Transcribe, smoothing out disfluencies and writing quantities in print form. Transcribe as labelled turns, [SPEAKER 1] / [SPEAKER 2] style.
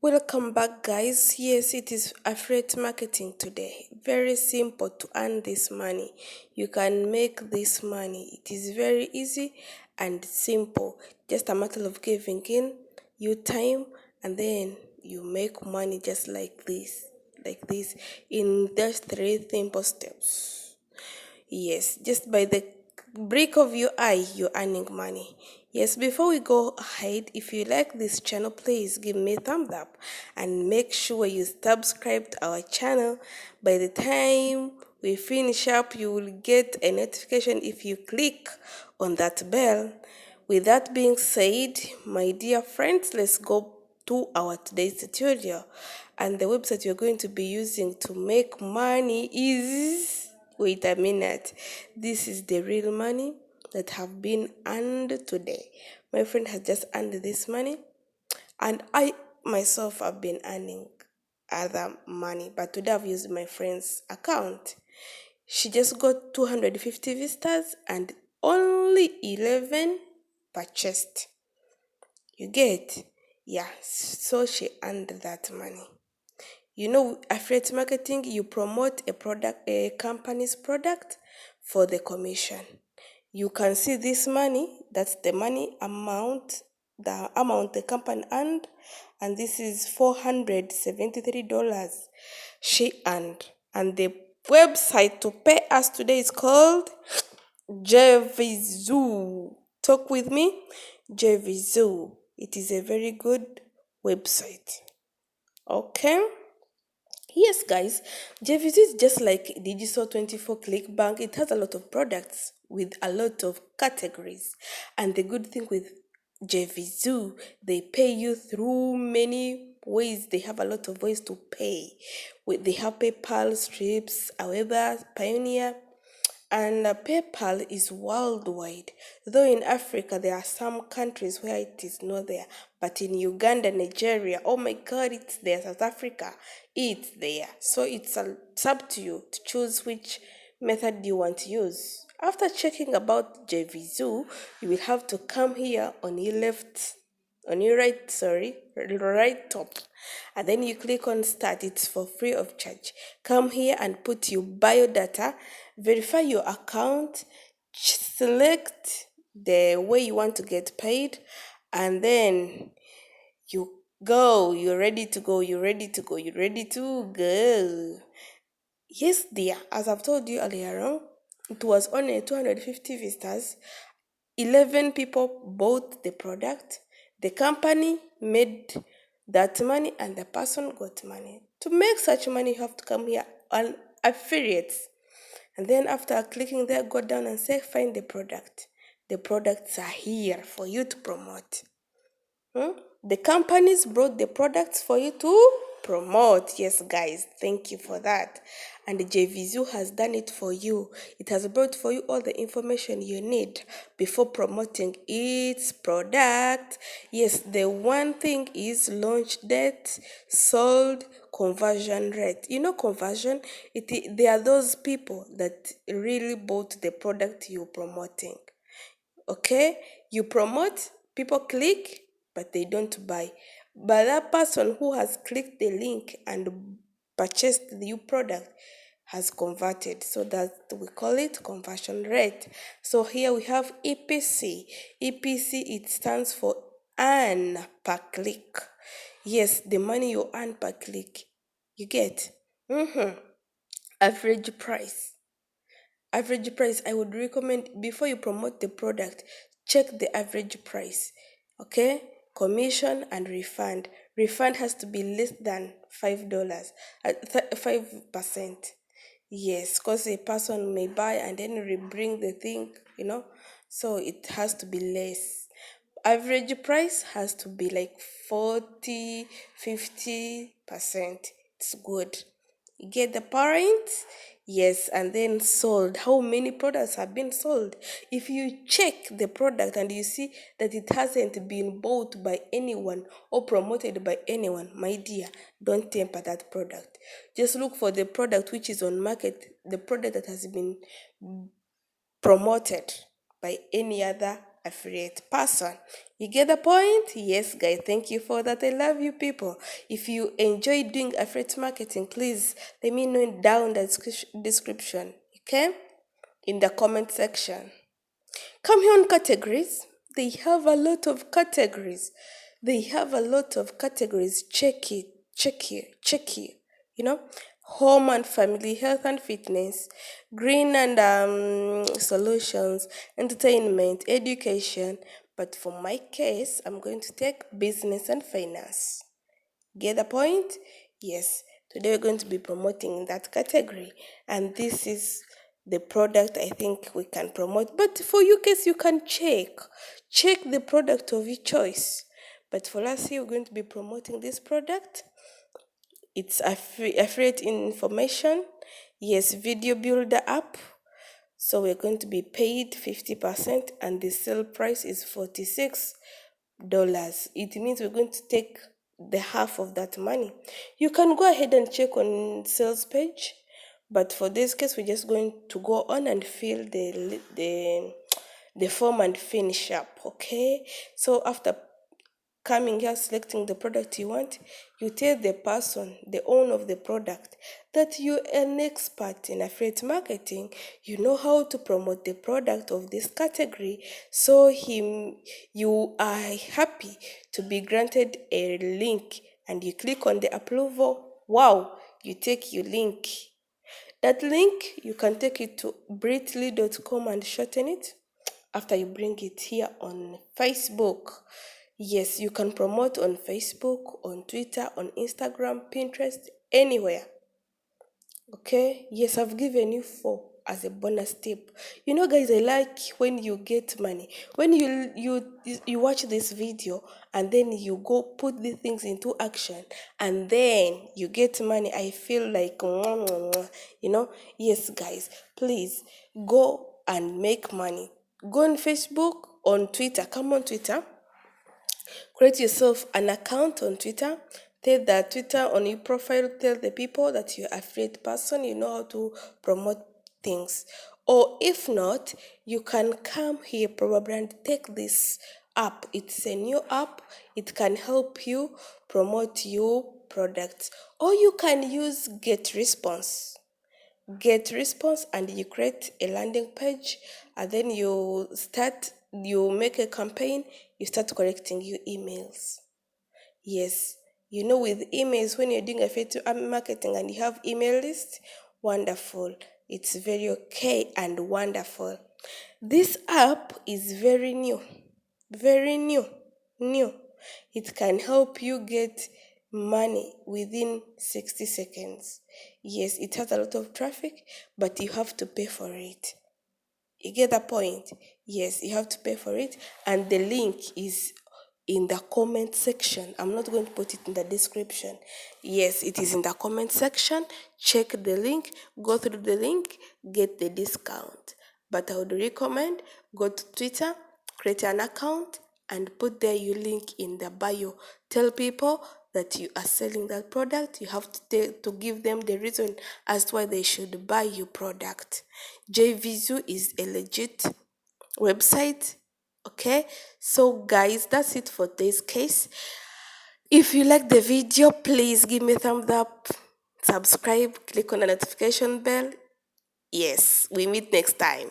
[SPEAKER 1] Welcome back, guys. Yes, it is affiliate marketing today. Very simple to earn this money. You can make this money. It is very easy and simple. Just a matter of giving in you time, and then you make money just like this, in just three simple steps. Yes, just by the break of your eye, you're earning money. Yes, before we go ahead, if you like this channel, please give me a thumbs up and make sure you subscribe to our channel. By the time we finish up, you will get a notification if you click on that bell. With that being said, my dear friends, let's go to our today's tutorial. And the website you're going to be using to make money is, wait a minute, this is the real money that have been earned today. My friend has just earned this money, and I myself have been earning other money, but today I've used my friend's account. She just got 250 visitors and only 11 purchased. You get? Yeah, so she earned that money. You know, affiliate marketing, you promote a company's product for the commission. You can see this money, that's the money amount, the amount the company earned, and this is $473 she earned. And the website to pay us today is called jvzoo. Talk with me, jvzoo. It is a very good website. Okay. Yes, guys, jvzoo is just like Digital 24 Clickbank. It has a lot of products with a lot of categories. And the good thing with jvzoo, they pay you through many ways. They have a lot of ways to pay. They have PayPal, Strips, however, Pioneer, and PayPal is worldwide. Though in Africa, there are some countries where it is not there. But in Uganda, Nigeria, oh my God, it's there. South Africa, it's there. So it's up to you to choose which method you want to use. After checking about jvzoo, you will have to come here on your left, on your right, sorry, right top, and then you click on start. It's for free of charge. Come here and put your bio data, verify your account, select the way you want to get paid, and then you're ready to go, you're ready to go. Yes, dear, as I've told you earlier on, it was only 250 visitors. 11 people bought the product. The company made that money and the person got money. To make such money, you have to come here on affiliates. And then after clicking there, go down and say, find the product. The products are here for you to promote. The companies brought the products for you to promote. Yes, guys, thank you for that. And the jvzoo has done it for you. It has brought for you all the information you need before promoting its product. Yes, the one thing is launch date, sold, conversion rate. You know, conversion, they are those people that really bought the product you're promoting. Okay, you promote, people click, but they don't buy. But that person who has clicked the link and purchased the new product has converted. So that we call it conversion rate. So here we have EPC. EPC, it stands for earn per click. Yes, the money you earn per click. You get average price. Average price, I would recommend before you promote the product, check the average price. Okay? Commission and refund. Refund has to be less than $5, 5%. Yes, because a person may buy and then bring the thing. So it has to be less. Average price has to be like 40, 50%. It's good. You get the point? Yes, and then sold. How many products have been sold? If you check the product and you see that it hasn't been bought by anyone or promoted by anyone, my dear, don't temper that product. Just look for the product which is on market, the product that has been promoted by any other affiliate person. You get the point? Yes, guys. Thank you for that. I love you, people. If you enjoy doing affiliate marketing, please let me know down the description. Okay? In the comment section. Come here on categories. They have a lot of categories. They have a lot of categories. Check it. Check here. Check here. You know, home and family, health and fitness, green and solutions, entertainment, education. But for my case, I'm going to take business and finance. Get the point? Yes. Today we're going to be promoting that category, and this is the product I think we can promote. But for you guys, you can check the product of your choice. But for us here, we're going to be promoting this product. It's affiliate information. Yes, video builder app. So we're going to be paid 50%, and the sale price is $46. It means we're going to take the half of that money. You can go ahead and check on sales page, but for this case, we're just going to go on and fill the form and finish up. Okay. So after coming here, selecting the product you want, you tell the person, the owner of the product, that you're an expert in affiliate marketing. You know how to promote the product of this category. So you are happy to be granted a link, and you click on the approval. Wow, you take your link. That link, you can take it to britly.com and shorten it after you bring it here on Facebook. Yes, you can promote on Facebook, on Twitter, on Instagram, Pinterest, anywhere. Okay, yes, I've given you four as a bonus tip. You know, guys, I like when you get money. When you watch this video and then you go put the things into action and then you get money. I feel like mwah, mwah, mwah. You know, yes, guys, please go and make money. Go on Facebook, on Twitter. Come on Twitter. Create yourself an account on Twitter. Tell that Twitter on your profile, tell the people that you're affiliate person, you know how to promote things. Or if not, you can come here probably and take this app. It's a new app. It can help you promote your products. Or you can use Get Response, and you create a landing page, and then you make a campaign, you start collecting your emails. Yes, you know, with emails, when you're doing affiliate marketing and you have email list, wonderful. It's very okay and wonderful. This app is very new. It can help you get money within 60 seconds. Yes, it has a lot of traffic, but you have to pay for it. You get the point? Yes, you have to pay for it, and the link is in the comment section. I'm not going to put it in the description. Yes, it is in the comment section. Check the link, go through the link, get the discount. But I would recommend go to Twitter, create an account, and put there your link in the bio. Tell people that you are selling that product. You have to give them the reason as to why they should buy your product. jvzoo is a legit website. Okay, so guys, that's it for this case. If you like the video, please give me a thumbs up, subscribe, click on the notification bell. Yes, we meet next time.